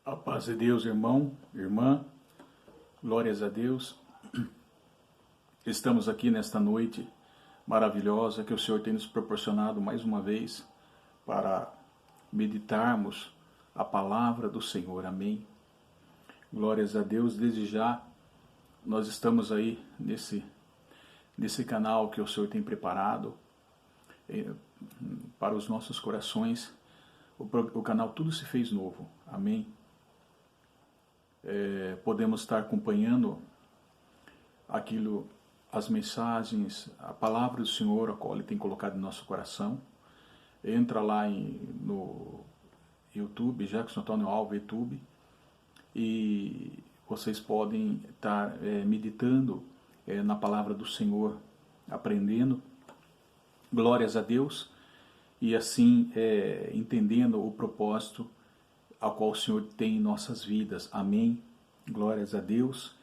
A paz de Deus, irmão, irmã, glórias a Deus. Estamos aqui nesta noite maravilhosa que o Senhor tem nos proporcionado mais uma vez para meditarmos a palavra do Senhor, amém? Glórias a Deus, desde já nós estamos aí nesse canal que o Senhor tem preparado para os nossos corações. O canal Tudo Se Fez Novo, amém? Podemos estar acompanhando as mensagens, a palavra do Senhor, a qual Ele tem colocado em nosso coração. Entra lá no YouTube, Jackson Antônio Alves YouTube, e vocês podem estar meditando na palavra do Senhor, aprendendo, glórias a Deus, e assim entendendo o propósito ao qual o Senhor tem em nossas vidas. Amém? Glórias a Deus.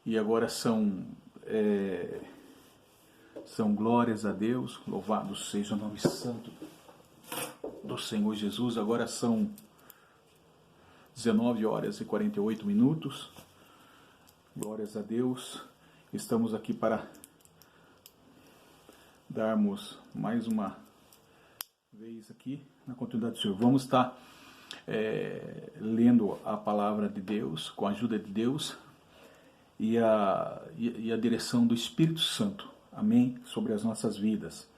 E agora são glórias a Deus, louvado seja o nome santo do Senhor Jesus. Agora são 19 horas e 48 minutos. Glórias a Deus. Estamos aqui para darmos mais uma vez aqui na continuidade do Senhor. Vamos estar lendo a palavra de Deus, com a ajuda de Deus e a direção do Espírito Santo, amém? Sobre as nossas vidas.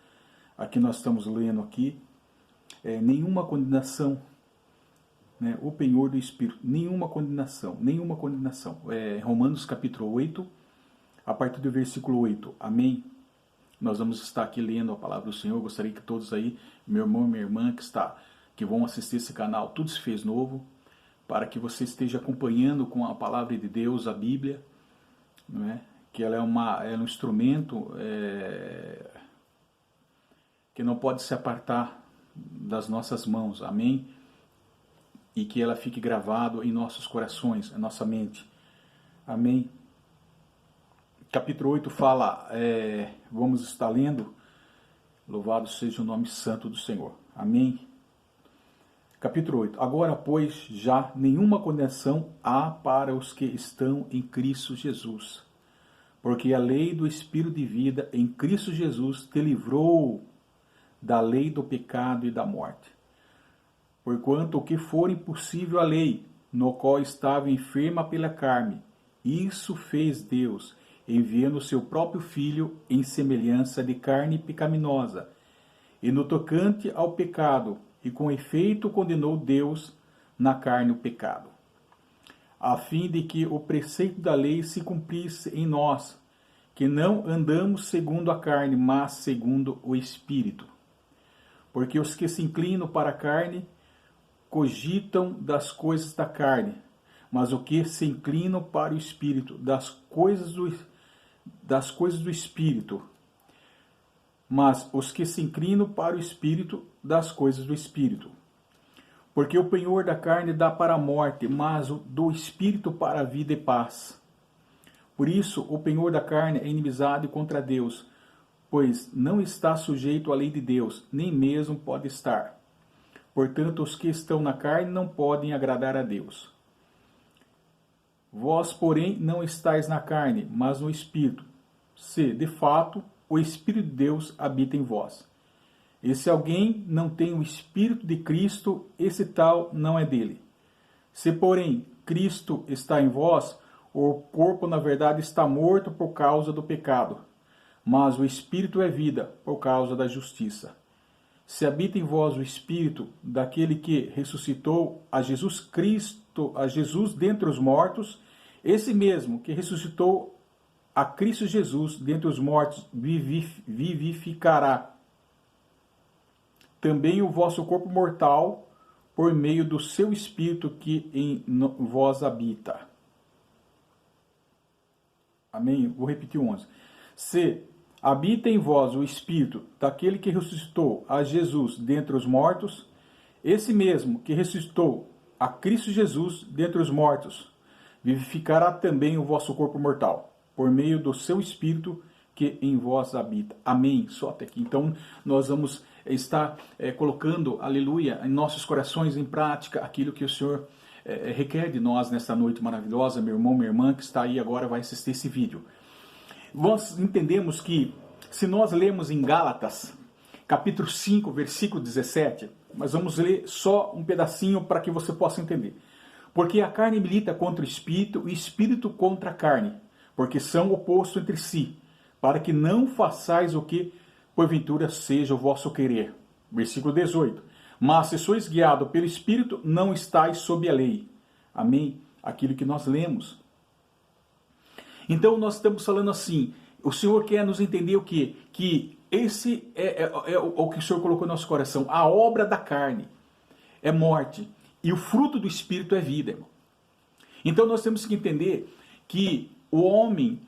Aqui nós estamos lendo aqui, nenhuma condenação, né? O penhor do Espírito, nenhuma condenação. Romanos capítulo 8, a partir do versículo 8, amém? Nós vamos estar aqui lendo a palavra do Senhor. Gostaria que todos aí, meu irmão e minha irmã que vão assistir esse canal Tudo Se Fez Novo, para que você esteja acompanhando com a palavra de Deus, a Bíblia, não é? Que ela é um instrumento que não pode se apartar das nossas mãos, amém? E que ela fique gravado em nossos corações, em nossa mente, amém? Capítulo 8 fala, vamos estar lendo, louvado seja o nome santo do Senhor, amém? Capítulo 8. Agora, pois, já nenhuma condenação há para os que estão em Cristo Jesus. Porque a lei do Espírito de vida em Cristo Jesus te livrou da lei do pecado e da morte. Porquanto o que for impossível à lei, no qual estava enferma pela carne, isso fez Deus, enviando o seu próprio Filho em semelhança de carne pecaminosa. E no tocante ao pecado, e com efeito condenou Deus na carne o pecado, a fim de que o preceito da lei se cumprisse em nós, que não andamos segundo a carne, mas segundo o Espírito. Porque os que se inclinam para a carne cogitam das coisas da carne, mas o que se inclinam para o Espírito, das coisas do Espírito. Mas os que se inclinam para o Espírito, das coisas do Espírito. Porque o penhor da carne dá para a morte, mas o do Espírito para a vida e paz. Por isso, o penhor da carne é inimizade contra Deus, pois não está sujeito à lei de Deus, nem mesmo pode estar. Portanto, os que estão na carne não podem agradar a Deus. Vós, porém, não estáis na carne, mas no Espírito, se, de fato, o Espírito de Deus habita em vós. E se alguém não tem o Espírito de Cristo, esse tal não é dele. Se, porém, Cristo está em vós, o corpo, na verdade, está morto por causa do pecado, mas o Espírito é vida por causa da justiça. Se habita em vós o Espírito daquele que ressuscitou a Jesus Cristo, a Jesus dentre os mortos, esse mesmo que ressuscitou a Cristo Jesus dentre os mortos vivificará também o vosso corpo mortal por meio do seu Espírito que em vós habita. Amém? Vou repetir 11. Se habita em vós o Espírito daquele que ressuscitou a Jesus dentre os mortos, esse mesmo que ressuscitou a Cristo Jesus dentre os mortos, vivificará também o vosso corpo mortal, por meio do seu Espírito que em vós habita. Amém. Só até aqui. Então, nós vamos estar colocando, aleluia, em nossos corações em prática aquilo que o Senhor requer de nós nesta noite maravilhosa, meu irmão, minha irmã, que está aí agora, vai assistir esse vídeo. Nós entendemos que, se nós lemos em Gálatas, capítulo 5, versículo 17, mas vamos ler só um pedacinho para que você possa entender. Porque a carne milita contra o espírito, e o espírito contra a carne, porque são opostos entre si, para que não façais o que porventura seja o vosso querer. Versículo 18. Mas se sois guiados pelo espírito, não estáis sob a lei. Amém? Aquilo que nós lemos. Então nós estamos falando assim, o Senhor quer nos entender o quê? Que esse é o que o Senhor colocou no nosso coração. A obra da carne é morte. E o fruto do Espírito é vida, irmão. Então nós temos que entender que o homem,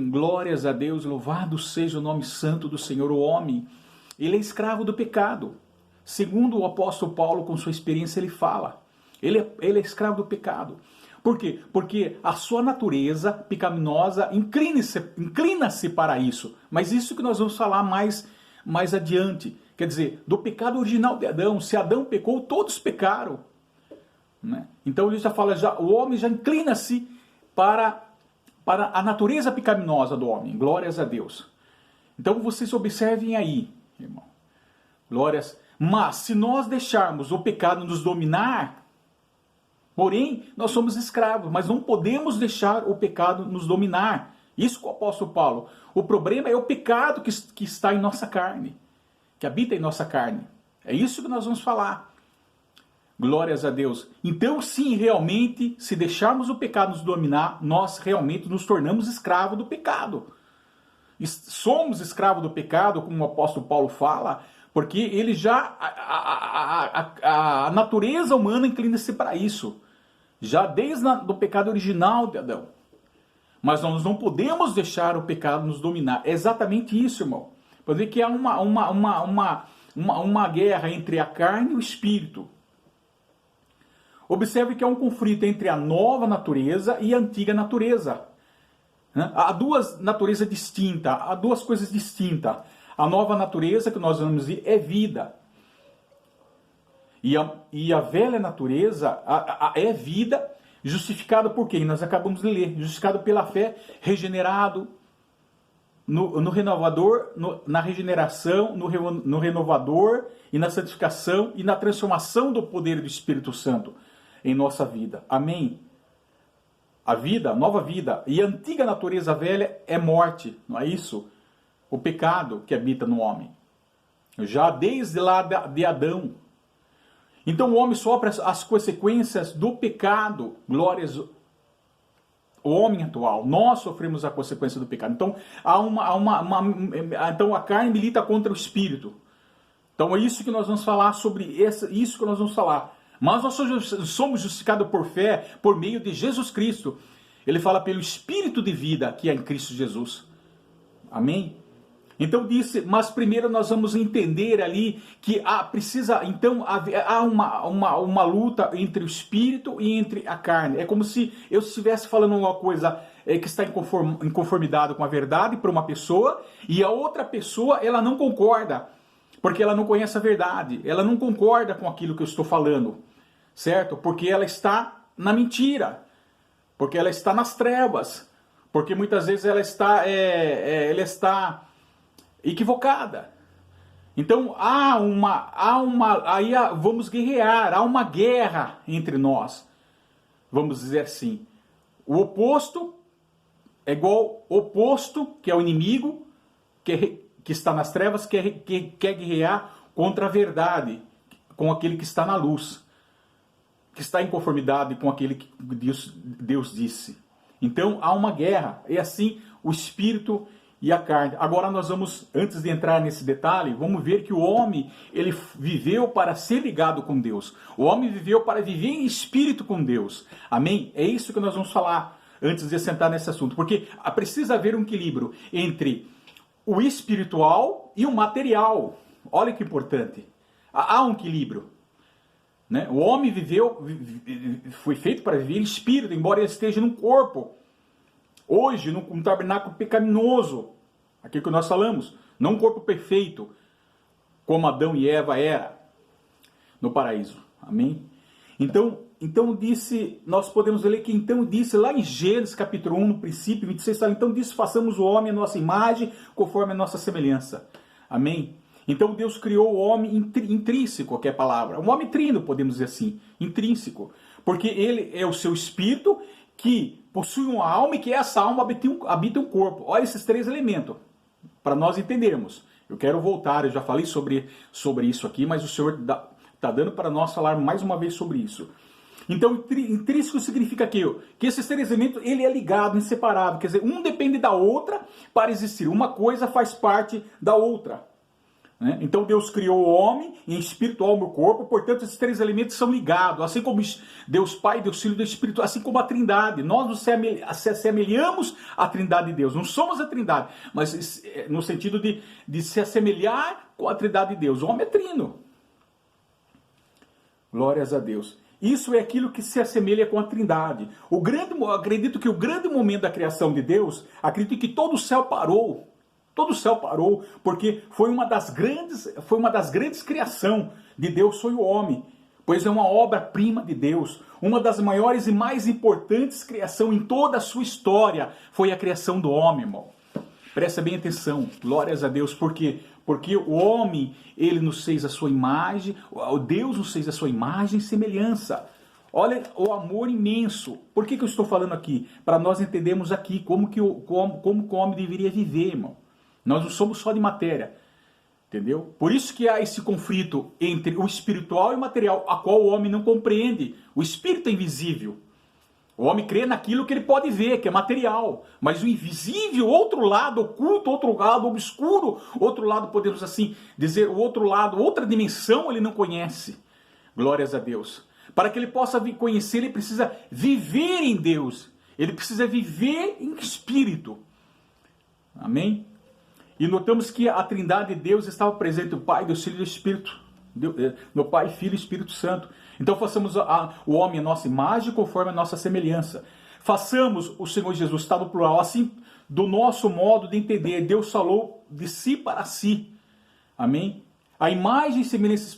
glórias a Deus, louvado seja o nome santo do Senhor, o homem, ele é escravo do pecado. Segundo o apóstolo Paulo, com sua experiência, ele fala. Ele é escravo do pecado. Por quê? Porque a sua natureza pecaminosa inclina-se para isso. Mas isso que nós vamos falar mais adiante. Quer dizer, do pecado original de Adão. Se Adão pecou, todos pecaram. Né? Então ele já fala, o homem já inclina-se para a natureza pecaminosa do homem. Glórias a Deus. Então vocês observem aí, irmão. Glórias. Mas se nós deixarmos o pecado nos dominar, porém, nós somos escravos, mas não podemos deixar o pecado nos dominar. Isso com o apóstolo Paulo. O problema é o pecado que está em nossa carne, que habita em nossa carne. É isso que nós vamos falar. Glórias a Deus. Então, sim, realmente, se deixarmos o pecado nos dominar, nós realmente nos tornamos escravos do pecado. Somos escravos do pecado, como o apóstolo Paulo fala, porque ele já, a natureza humana inclina-se para isso. Já desde o pecado original de Adão. Mas nós não podemos deixar o pecado nos dominar. É exatamente isso, irmão. Pode ver que há uma guerra entre a carne e o espírito. Observe que há um conflito entre a nova natureza e a antiga natureza. Há duas naturezas distintas, há duas coisas distintas. A nova natureza, que nós vamos dizer, é vida. E a velha natureza é vida, justificada por quem? Nós acabamos de ler. Justificado pela fé, regenerado no renovador, na regeneração, no renovador e na santificação e na transformação do poder do Espírito Santo em nossa vida. Amém? A vida, a nova vida e a antiga natureza velha é morte, não é isso? O pecado que habita no homem. Já desde lá de Adão. Então o homem sofre as consequências do pecado. Glórias o homem atual. Nós sofremos a consequência do pecado. Então então a carne milita contra o espírito. Então é isso que nós vamos falar sobre isso que nós vamos falar. Mas nós somos justificados por fé por meio de Jesus Cristo. Ele fala pelo Espírito de vida que é em Cristo Jesus. Amém? Então disse, mas primeiro nós vamos entender ali que há uma luta entre o Espírito e entre a carne. É como se eu estivesse falando uma coisa que está em conformidade com a verdade para uma pessoa e a outra pessoa ela não concorda. Porque ela não conhece a verdade, ela não concorda com aquilo que eu estou falando, certo? Porque ela está na mentira, porque ela está nas trevas, porque muitas vezes ela está equivocada. Então aí vamos guerrear, há uma guerra entre nós, vamos dizer assim. O oposto é igual o oposto, que é o inimigo, que está nas trevas, que quer guerrear contra a verdade, com aquele que está na luz, que está em conformidade com aquele que Deus disse. Então há uma guerra, é assim o espírito e a carne. Agora nós vamos, antes de entrar nesse detalhe, vamos ver que o homem, ele viveu para ser ligado com Deus. O homem viveu para viver em espírito com Deus. Amém? É isso que nós vamos falar antes de sentar nesse assunto, porque precisa haver um equilíbrio entre o espiritual e o material. Olha que importante. Há um equilíbrio. Né? O homem foi feito para viver em espírito, embora ele esteja num corpo. Hoje, num tabernáculo pecaminoso. Aquilo que nós falamos. Não um corpo perfeito, como Adão e Eva era no paraíso. Amém? Então disse, nós podemos ler que então disse lá em Gênesis capítulo 1, no princípio 26, fala, então disse, façamos o homem a nossa imagem, conforme a nossa semelhança. Amém? Então Deus criou o homem intrínseco, que é a palavra. Um homem trino, podemos dizer assim, intrínseco. Porque ele é o seu espírito que possui uma alma e que essa alma habita um corpo. Olha esses três elementos, para nós entendermos. Eu quero voltar, eu já falei sobre isso aqui, mas o Senhor está dando para nós falar mais uma vez sobre isso. Então, intrínseco significa que esses três elementos, ele é ligado, inseparável. Quer dizer, um depende da outra para existir. Uma coisa faz parte da outra. Né? Então, Deus criou o homem em espírito, alma e corpo. Portanto, esses três elementos são ligados. Assim como Deus Pai, Deus Filho e Deus Espírito, assim como a Trindade. Nós nos assemelhamos à Trindade de Deus. Não somos a Trindade, mas no sentido de se assemelhar com a Trindade de Deus. O homem é trino. Glórias a Deus. Isso é aquilo que se assemelha com a Trindade. Acredito que o grande momento da criação de Deus, acredito que todo o céu parou. Todo o céu parou, porque foi uma das grandes criações de Deus, foi o homem. Pois é uma obra-prima de Deus. Uma das maiores e mais importantes criações em toda a sua história foi a criação do homem, irmão. Presta bem atenção, glórias a Deus, porque o homem, ele nos fez a sua imagem, Deus nos fez a sua imagem e semelhança. Olha o amor imenso. Por que eu estou falando aqui? Para nós entendermos aqui como o homem deveria viver, irmão. Nós não somos só de matéria, entendeu? Por isso que há esse conflito entre o espiritual e o material, a qual o homem não compreende. O espírito é invisível. O homem crê naquilo que ele pode ver, que é material. Mas o invisível, outro lado oculto, outro lado obscuro, outro lado, podemos assim dizer, o outro lado, outra dimensão, ele não conhece. Glórias a Deus. Para que ele possa conhecer, ele precisa viver em Deus. Ele precisa viver em espírito. Amém? E notamos que a Trindade de Deus estava presente, o Pai, Deus, Filho e Espírito. No Pai, Filho e Espírito Santo. Então façamos o homem a nossa imagem conforme a nossa semelhança. Façamos o Senhor Jesus, está no plural, assim, do nosso modo de entender. Deus falou de si para si. Amém? A imagem e semelhança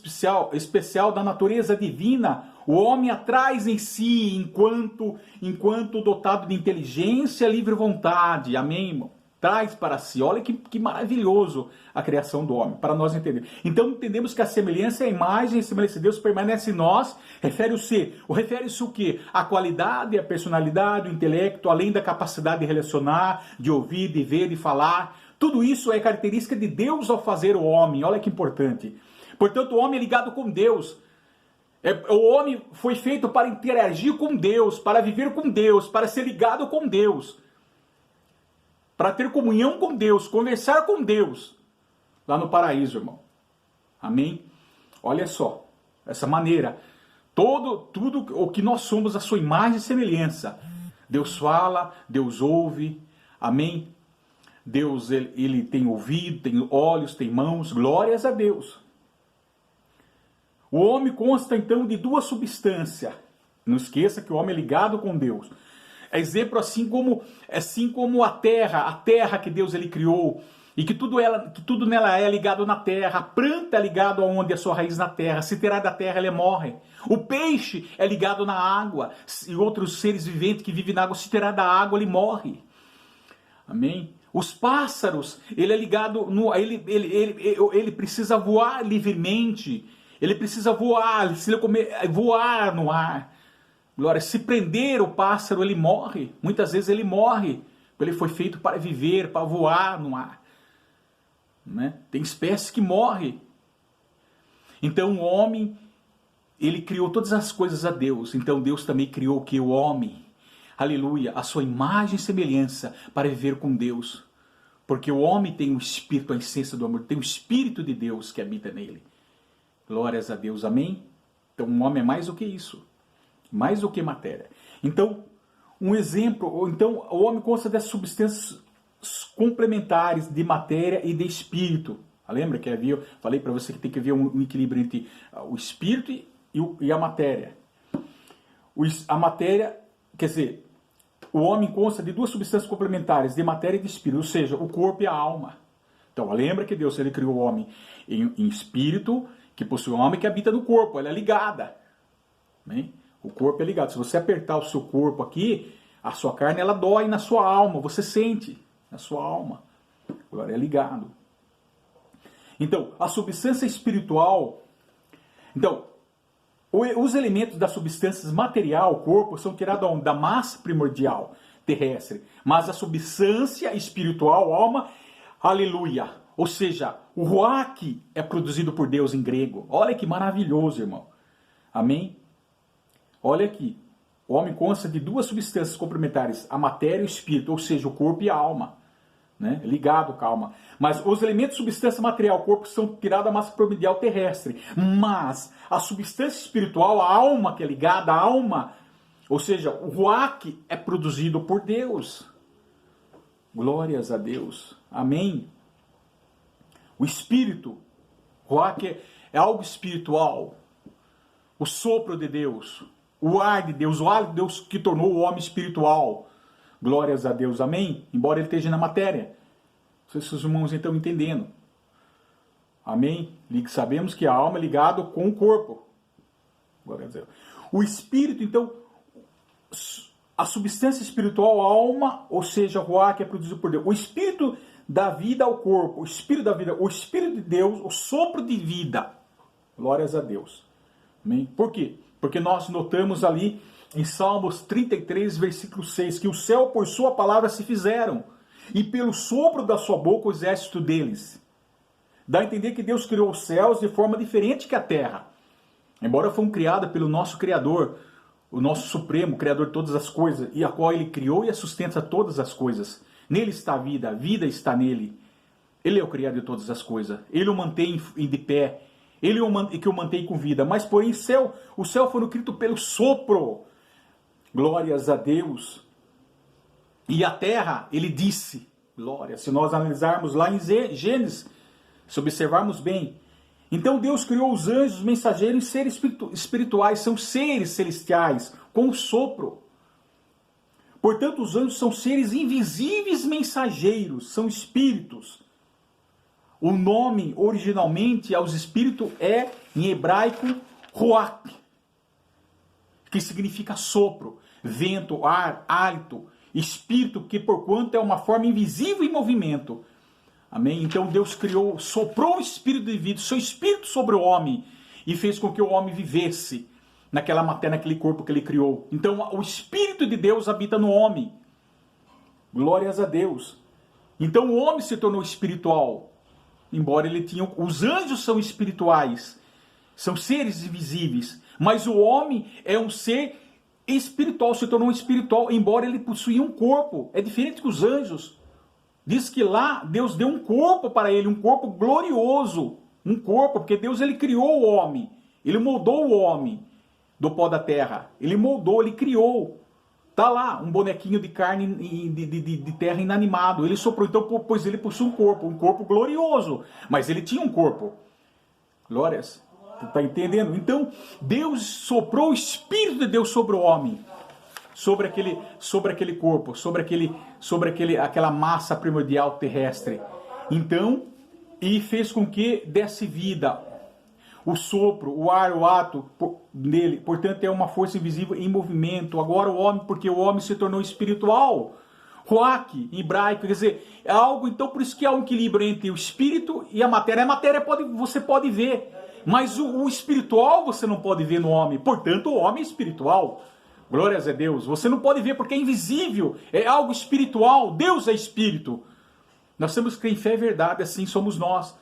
especial da natureza divina, o homem a traz em si enquanto dotado de inteligência e livre vontade. Amém, irmão? Traz para si. Olha que maravilhoso a criação do homem, para nós entendermos. Então entendemos que a semelhança, a imagem e a semelhança de Deus permanece em nós. Refere-se o quê? A qualidade, a personalidade, o intelecto, além da capacidade de relacionar, de ouvir, de ver, de falar. Tudo isso é característica de Deus ao fazer o homem. Olha que importante. Portanto, o homem é ligado com Deus. O homem foi feito para interagir com Deus, para viver com Deus, para ser ligado com Deus. Para ter comunhão com Deus, conversar com Deus, lá no paraíso, irmão. Amém? Olha só, essa maneira, tudo o que nós somos, a sua imagem e semelhança. Deus fala, Deus ouve, amém? Deus, ele tem ouvido, tem olhos, tem mãos, glórias a Deus. O homem consta então de duas substâncias. Não esqueça que o homem é ligado com Deus. Exemplo, assim como a terra que Deus ele criou, e que tudo nela é ligado na terra. A planta é ligado aonde a sua raiz na terra. Se tirar da terra, ele morre. O peixe é ligado na água, e outros seres viventes que vivem na água, se tirar da água, ele morre. Amém? Os pássaros, ele é ligado ele precisa voar livremente. Ele precisa voar, voar no ar. Glória, se prender o pássaro, ele morre. Muitas vezes ele morre. Ele foi feito para viver, para voar no ar. Né? Tem espécies que morrem. Então o homem, ele criou todas as coisas a Deus. Então Deus também criou o que? O homem. Aleluia, a sua imagem e semelhança para viver com Deus. Porque o homem tem o espírito, a essência do amor, tem o espírito de Deus que habita nele. Glórias a Deus, amém? Então o homem é mais do que isso. Mais do que matéria. Então, um exemplo, então o homem consta das substâncias complementares de matéria e de espírito. Lembra que falei para você que tem que haver um equilíbrio entre o espírito e a matéria. A matéria, quer dizer, o homem consta de duas substâncias complementares, de matéria e de espírito, ou seja, o corpo e a alma. Então, lembra que Deus ele criou o homem em espírito, que possui o homem que habita no corpo, ela é ligada. Amém? O corpo é ligado. Se você apertar o seu corpo aqui, a sua carne ela dói na sua alma, você sente na sua alma. Agora é ligado. Então, a substância espiritual... Então, os elementos da substância material, o corpo, são tirados da massa primordial terrestre. Mas a substância espiritual, alma, aleluia. Ou seja, o ruach é produzido por Deus em grego. Olha que maravilhoso, irmão. Amém? Olha aqui. O homem consta de duas substâncias complementares, a matéria e o espírito, ou seja, o corpo e a alma. Né? Ligado com a alma. Mas os elementos de substância material, o corpo, são tirados da massa primordial terrestre. Mas a substância espiritual, a alma que é ligada, a alma, ou seja, o ruach é produzido por Deus. Glórias a Deus. Amém? O espírito, ruach é algo espiritual. O sopro de Deus, o ar de Deus, o ar de Deus que tornou o homem espiritual. Glórias a Deus, amém? Embora ele esteja na matéria. Vocês, os irmãos, estão entendendo. Amém? Sabemos que a alma é ligada com o corpo. Glórias a Deus. O espírito, então, a substância espiritual, a alma, ou seja, o ruach é produzido por Deus. O espírito dá vida ao corpo, o espírito da vida, o espírito de Deus, o sopro de vida. Glórias a Deus. Amém? Por quê? Porque nós notamos ali em Salmos 33, versículo 6, que o céu por sua palavra se fizeram, e pelo sopro da sua boca o exército deles. Dá a entender que Deus criou os céus de forma diferente que a terra. Embora foram criadas pelo nosso Criador, o nosso Supremo, Criador de todas as coisas, e a qual Ele criou e sustenta todas as coisas. Nele está a vida está nele. Ele é o Criador de todas as coisas. Ele o mantém de pé. Ele que o mantém com vida. Mas, porém, o céu foi escrito pelo sopro. Glórias a Deus. E a terra, ele disse, glória, se nós analisarmos lá em Gênesis, se observarmos bem. Então Deus criou os anjos, mensageiros, seres espirituais, são seres celestiais, com o sopro. Portanto, os anjos são seres invisíveis mensageiros, são espíritos. O nome, originalmente, aos espíritos é, em hebraico, ruach, que significa sopro, vento, ar, hálito, espírito, que porquanto é uma forma invisível em movimento. Amém? Então Deus criou, soprou o espírito de vida, seu espírito sobre o homem, e fez com que o homem vivesse naquela matéria, naquele corpo que ele criou. Então o espírito de Deus habita no homem. Glórias a Deus. Então o homem se tornou espiritual, embora ele tinha... Os anjos são espirituais, são seres invisíveis, mas o homem é um ser espiritual, se tornou espiritual, embora ele possuía um corpo. É diferente que os anjos. Diz que lá Deus deu um corpo para ele, um corpo glorioso. Um corpo, porque Deus ele criou o homem. Ele moldou o homem do pó da terra. Ele moldou, ele criou. Está lá um bonequinho de carne de terra inanimado. Ele soprou, então, pois ele possui um corpo glorioso. Mas ele tinha um corpo. Glórias. Está entendendo? Então, Deus soprou o Espírito de Deus sobre o homem. Sobre aquele corpo, sobre aquela massa primordial terrestre. Então, e fez com que desse vida. O sopro, o ar, o ato nele, portanto, é uma força invisível em movimento. Agora o homem, porque o homem se tornou espiritual. Ruach, em hebraico, quer dizer, é algo, então, por isso que há um equilíbrio entre o espírito e a matéria. A matéria você pode ver, mas o espiritual você não pode ver no homem. Portanto, o homem é espiritual. Glórias a Deus. Você não pode ver porque é invisível, é algo espiritual. Deus é espírito. Nós temos que crer em fé e verdade, assim somos nós.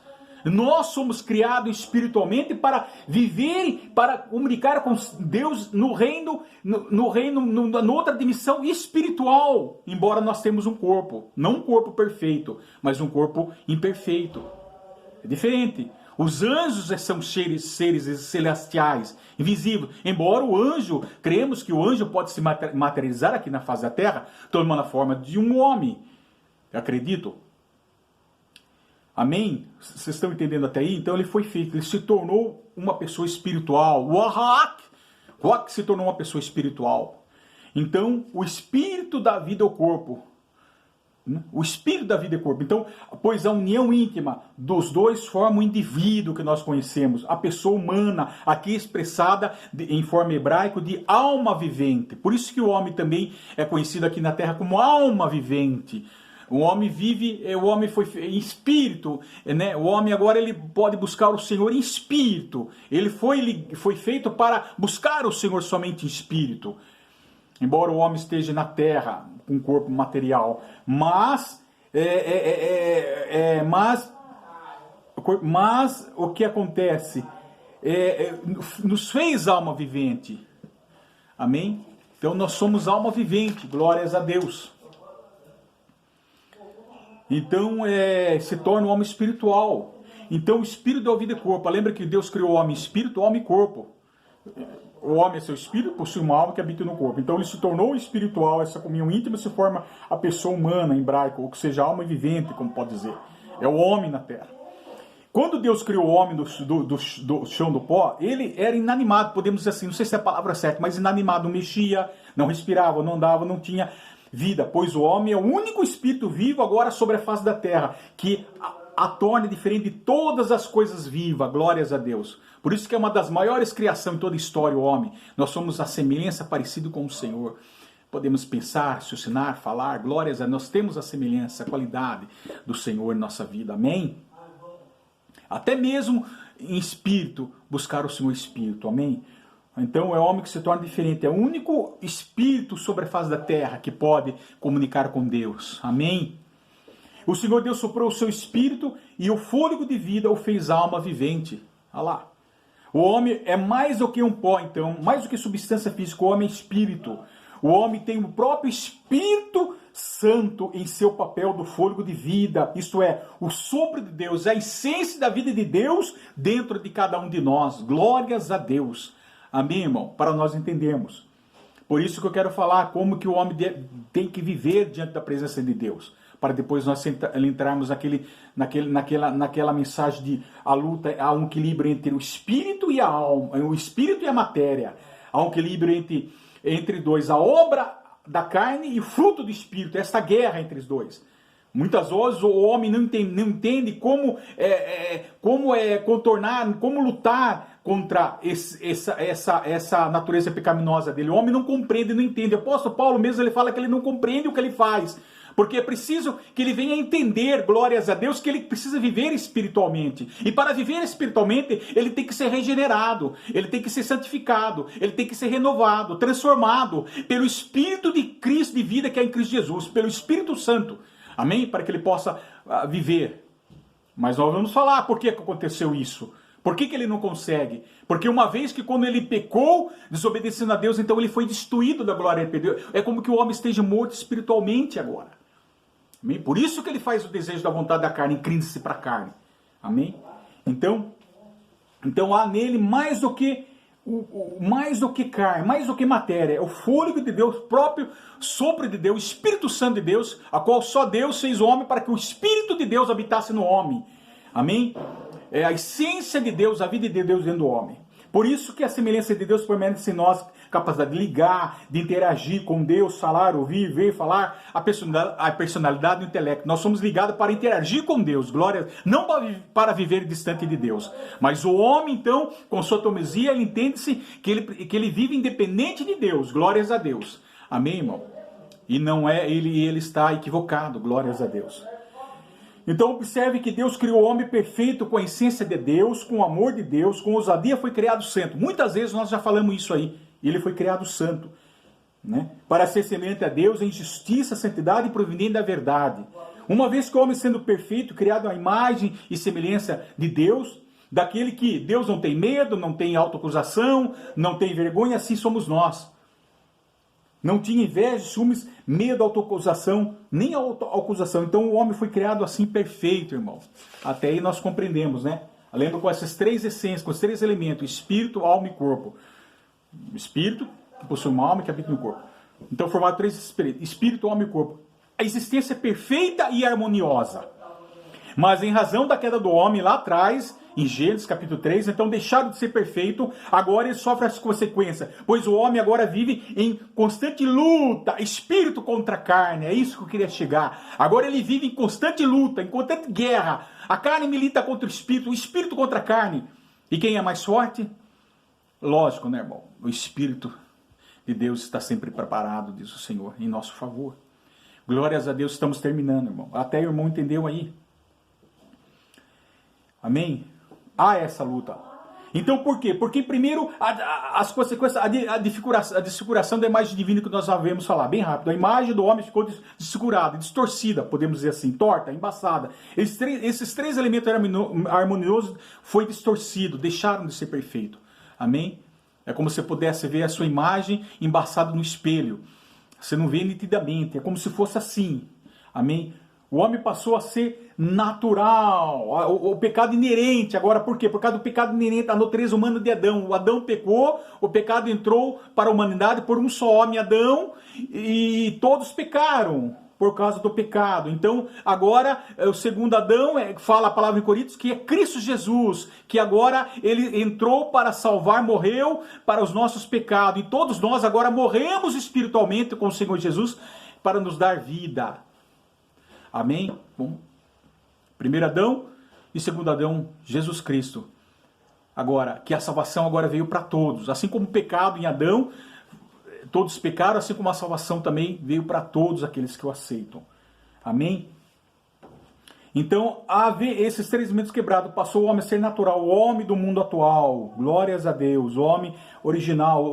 Nós somos criados espiritualmente para viver, para comunicar com Deus no reino, na outra dimensão espiritual. Embora nós temos um corpo, não um corpo perfeito, mas um corpo imperfeito. É diferente. Os anjos são seres celestiais, invisíveis. Embora o anjo, cremos que o anjo pode se materializar aqui na face da terra, tomando a forma de um homem. Acredito. Amém? Vocês estão entendendo até aí? Então ele foi feito, ele se tornou uma pessoa espiritual. O Ruach se tornou uma pessoa espiritual. Então o espírito dá vida ao corpo. O espírito da vida é corpo. Então, pois a união íntima dos dois forma o indivíduo que nós conhecemos, a pessoa humana, aqui expressada em forma hebraica de alma vivente. Por isso que o homem também é conhecido aqui na terra como alma vivente. O homem vive, o homem foi em espírito, né? O homem agora ele pode buscar o Senhor em espírito. Ele foi feito para buscar o Senhor somente em espírito. Embora o homem esteja na terra com um corpo material, mas o que acontece nos fez alma vivente. Amém? Então nós somos alma vivente, glórias a Deus. Então se torna um homem espiritual. Então o espírito dá vida e corpo. Lembra que Deus criou o homem espírito, alma e corpo. O homem é seu espírito, possui uma alma que habita no corpo. Então ele se tornou espiritual, essa comunhão íntima se forma a pessoa humana em hebraico, ou que seja, alma vivente, como pode dizer. É o homem na terra. Quando Deus criou o homem do chão do pó, ele era inanimado, podemos dizer assim, não sei se é a palavra certa, mas inanimado, não mexia, não respirava, não andava, não tinha vida, pois o homem é o único espírito vivo agora sobre a face da terra, que a torna diferente de todas as coisas vivas, glórias a Deus. Por isso que é uma das maiores criações em toda a história, o homem. Nós somos a semelhança parecida com o Senhor. Podemos pensar, raciocinar, falar, glórias a Deus. Nós temos a semelhança, a qualidade do Senhor em nossa vida, amém? Até mesmo em espírito, buscar o Senhor espírito, amém? Então é o homem que se torna diferente, é o único espírito sobre a face da terra que pode comunicar com Deus, amém? O Senhor Deus soprou o seu espírito e o fôlego de vida o fez alma vivente. Olha lá. O homem é mais do que um pó, então, mais do que substância física, o homem é espírito. O homem tem o próprio Espírito Santo em seu papel do fôlego de vida, isto é, o sopro de Deus, a essência da vida de Deus dentro de cada um de nós. Glórias a Deus. Amém, irmão? Para nós entendermos. Por isso que eu quero falar como que o homem tem que viver diante da presença de Deus. Para depois nós entrarmos naquela mensagem de a luta, há um equilíbrio entre o espírito e a alma, o espírito e a matéria. Há um equilíbrio entre dois, a obra da carne e o fruto do espírito, esta guerra entre os dois. Muitas vezes o homem não entende como contornar, como lutar contra essa natureza pecaminosa dele. O homem não compreende, não entende. O apóstolo Paulo mesmo ele fala que ele não compreende o que ele faz. Porque é preciso que ele venha entender, glórias a Deus, que ele precisa viver espiritualmente. E para viver espiritualmente, ele tem que ser regenerado, ele tem que ser santificado, ele tem que ser renovado, transformado pelo Espírito de Cristo, de vida que é em Cristo Jesus, pelo Espírito Santo. Amém? Para que ele possa viver. Mas nós vamos falar por que aconteceu isso. Por que ele não consegue? Porque uma vez que quando ele pecou, desobedecendo a Deus, então ele foi destruído da glória de Deus. É como que o homem esteja morto espiritualmente agora. Amém? Por isso que ele faz o desejo da vontade da carne, inclina-se para a carne. Amém? Então há nele mais do que carne, mais do que matéria. É o fôlego de Deus, o próprio sopro de Deus, o Espírito Santo de Deus, a qual só Deus fez o homem para que o Espírito de Deus habitasse no homem. Amém? É a essência de Deus, a vida de Deus dentro do homem. Por isso que a semelhança de Deus permanece em nós, capacidade de ligar, de interagir com Deus, falar, ouvir, ver, falar, a personalidade e o intelecto. Nós somos ligados para interagir com Deus, glória, não para viver distante de Deus. Mas o homem, então, com sua teimosia, ele entende-se que ele vive independente de Deus, glórias a Deus. Amém, irmão? E não é, ele está equivocado, glórias a Deus. Então observe que Deus criou o homem perfeito com a essência de Deus, com o amor de Deus, com ousadia foi criado santo. Muitas vezes nós já falamos isso aí. Ele foi criado santo, né? Para ser semelhante a Deus em justiça, santidade e proveniente da verdade. Uma vez que o homem sendo perfeito, criado à imagem e semelhança de Deus, daquele que Deus não tem medo, não tem autoacusação, não tem vergonha, assim somos nós. Não tinha inveja, ciúmes, medo, autoacusação, nem autoacusação. Então o homem foi criado assim perfeito, irmão. Até aí nós compreendemos, né? Lembra com essas três essências, com esses três elementos, espírito, alma e corpo. O espírito, que possui uma alma que habita no corpo. Então formado três espíritos, espírito, alma e corpo. A existência é perfeita e harmoniosa. Mas em razão da queda do homem lá atrás, em Gênesis capítulo 3, então deixaram de ser perfeito, agora ele sofre as consequências, pois o homem agora vive em constante luta, espírito contra carne, é isso que eu queria chegar. Agora ele vive em constante luta, em constante guerra, a carne milita contra o espírito contra a carne. E quem é mais forte? Lógico, né, irmão? O Espírito de Deus está sempre preparado, diz o Senhor, em nosso favor. Glórias a Deus, estamos terminando, irmão. Até o irmão entendeu aí. Amém? Há essa luta. Então por quê? Porque primeiro as consequências, a desfiguração da imagem divina que nós devemos falar, bem rápido. A imagem do homem ficou desfigurada, distorcida, podemos dizer assim, torta, embaçada. Esses três elementos harmoniosos foi distorcido, deixaram de ser perfeito. Amém? É como se você pudesse ver a sua imagem embaçada no espelho. Você não vê nitidamente, é como se fosse assim. Amém? O homem passou a ser natural, o pecado inerente. Agora, por quê? Por causa do pecado inerente à natureza humana de Adão. O Adão pecou, o pecado entrou para a humanidade por um só homem, Adão, e todos pecaram por causa do pecado. Então, agora, o segundo Adão, fala a palavra em Coríntios, que é Cristo Jesus, que agora ele entrou para salvar, morreu para os nossos pecados. E todos nós agora morremos espiritualmente com o Senhor Jesus para nos dar vida. Amém? Bom, primeiro Adão e segundo Adão, Jesus Cristo. Agora, que a salvação agora veio para todos. Assim como o pecado em Adão, todos pecaram, assim como a salvação também veio para todos aqueles que o aceitam. Amém? Então, esses três elementos quebrados, passou o homem a ser natural, o homem do mundo atual, glórias a Deus, o homem original,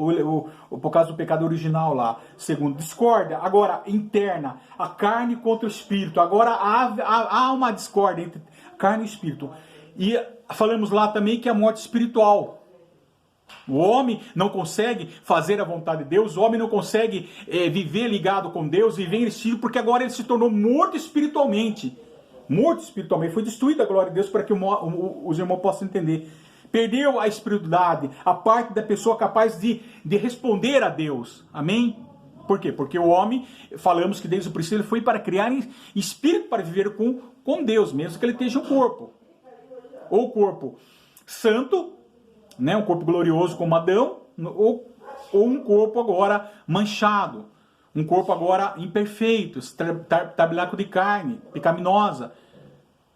por causa do pecado original lá. Segundo, discórdia, agora interna, a carne contra o espírito, agora há uma discórdia entre carne e espírito. E falamos lá também que é a morte espiritual. O homem não consegue fazer a vontade de Deus, o homem não consegue viver ligado com Deus, viver em espírito, porque agora ele se tornou morto espiritualmente. Morto espiritualmente, foi destruída a glória de Deus para que os irmãos possam entender. Perdeu a espiritualidade, a parte da pessoa capaz de responder a Deus. Amém? Por quê? Porque o homem, falamos que desde o princípio ele foi para criar espírito para viver com Deus, mesmo que ele esteja um corpo. Ou corpo santo, né, um corpo glorioso como Adão, ou um corpo agora manchado. Um corpo agora imperfeito, tabernáculo de carne, pecaminosa.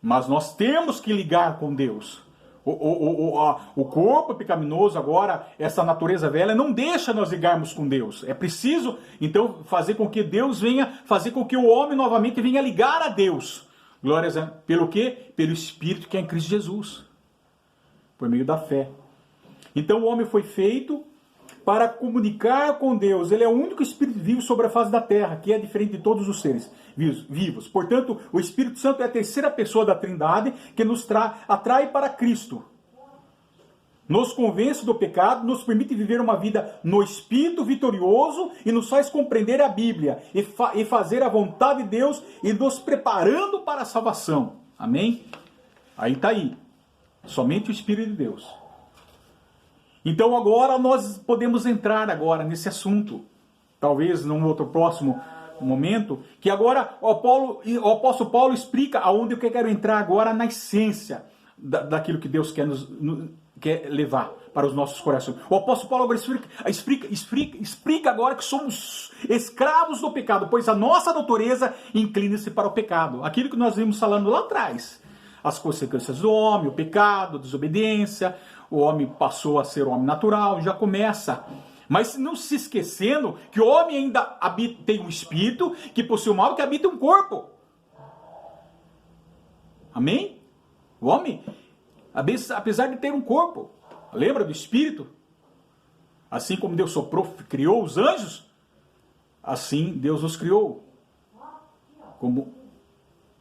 Mas nós temos que ligar com Deus. O corpo pecaminoso agora, essa natureza velha, não deixa nós ligarmos com Deus. É preciso, então, fazer com que Deus venha, fazer com que o homem novamente venha ligar a Deus. Glórias a Deus. Pelo quê? Pelo Espírito que é em Cristo Jesus. Por meio da fé. Então o homem foi feito para comunicar com Deus. Ele é o único Espírito vivo sobre a face da terra, que é diferente de todos os seres vivos. Portanto, o Espírito Santo é a terceira pessoa da Trindade que nos atrai para Cristo. Nos convence do pecado, nos permite viver uma vida no Espírito vitorioso e nos faz compreender a Bíblia e fazer a vontade de Deus e nos preparando para a salvação. Amém? Aí está aí. Somente o Espírito de Deus. Então agora nós podemos entrar agora nesse assunto, talvez num outro próximo momento, que agora o apóstolo Paulo explica aonde eu quero entrar agora na essência daquilo que Deus quer levar para os nossos corações. O apóstolo Paulo agora explica agora que somos escravos do pecado, pois a nossa natureza inclina-se para o pecado. Aquilo que nós vimos falando lá atrás. As consequências do homem, o pecado, a desobediência, o homem passou a ser o homem natural, já começa. Mas não se esquecendo que o homem ainda tem um espírito que possui o mal, que habita um corpo. Amém? O homem, apesar de ter um corpo, lembra do espírito? Assim como Deus soprou, criou os anjos, assim Deus os criou.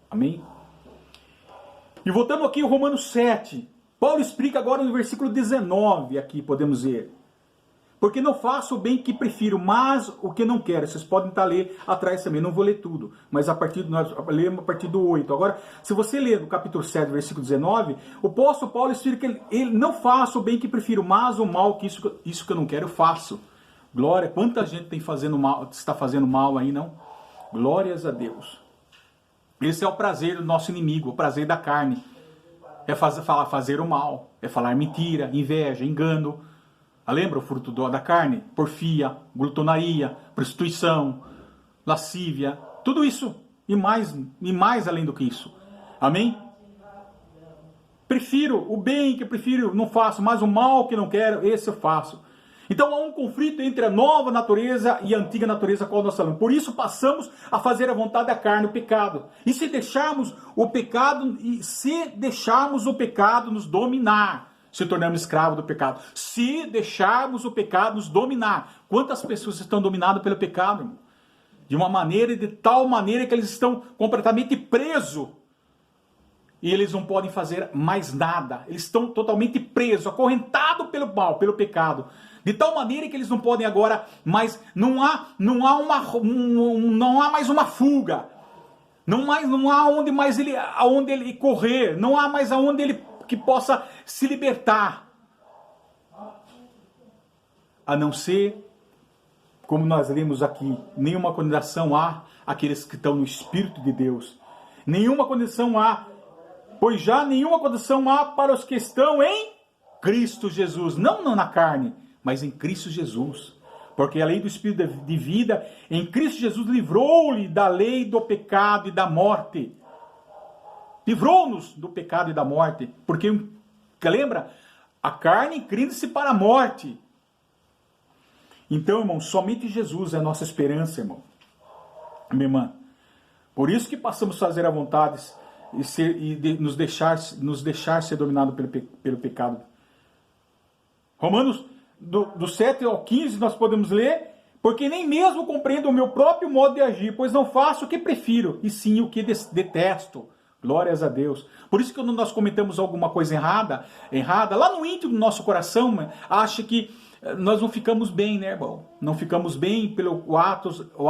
Amém? E voltando aqui em Romanos 7, Paulo explica agora no versículo 19, aqui podemos ver. Porque não faço o bem que prefiro, mas o que não quero. Vocês podem estar lendo atrás também, não vou ler tudo, mas nós lemos a partir do 8. Agora, se você ler no capítulo 7, versículo 19, o apóstolo Paulo explica que ele não faço o bem que prefiro, mas o mal, que isso que eu não quero, eu faço. Glória, quanta gente está fazendo mal aí, não? Glórias a Deus. Esse é o prazer do nosso inimigo, o prazer da carne. É fazer o mal, é falar mentira, inveja, engano. Lembra o fruto da carne? Porfia, glutonaria, prostituição, lascívia, tudo isso e mais além do que isso. Amém? Prefiro o bem que prefiro, não faço, mas o mal que não quero, esse eu faço. Então há um conflito entre a nova natureza e a antiga natureza, qual nós falamos. Por isso passamos a fazer a vontade da carne, o pecado. E se deixarmos o pecado nos dominar, se tornamos escravos do pecado. Se deixarmos o pecado nos dominar. Quantas pessoas estão dominadas pelo pecado, irmão? De uma maneira, de tal maneira que eles estão completamente presos. E eles não podem fazer mais nada. Eles estão totalmente presos, acorrentados pelo mal, pelo pecado. De tal maneira que eles não podem agora mais, não há mais uma fuga. Não há aonde ele correr, não há mais aonde ele que possa se libertar. A não ser, como nós lemos aqui, nenhuma condenação há àqueles que estão no Espírito de Deus. Nenhuma condenação há, pois já nenhuma condenação há para os que estão em Cristo Jesus. Não na carne, mas em Cristo Jesus. Porque a lei do Espírito de vida em Cristo Jesus livrou-lhe da lei do pecado e da morte. Livrou-nos do pecado e da morte. Porque, lembra? A carne inclina-se para a morte. Então, irmão, somente Jesus é a nossa esperança, irmão. Minha irmã. Por isso que passamos a fazer a vontade nos deixar ser dominado pelo pecado. Romanos, do 7 ao 15, nós podemos ler: porque nem mesmo compreendo o meu próprio modo de agir, pois não faço o que prefiro, e sim o que detesto. Glórias a Deus. Por isso que quando nós cometemos alguma coisa errada, lá no íntimo do nosso coração, acha que nós não ficamos bem, né, irmão? Não ficamos bem pelo ato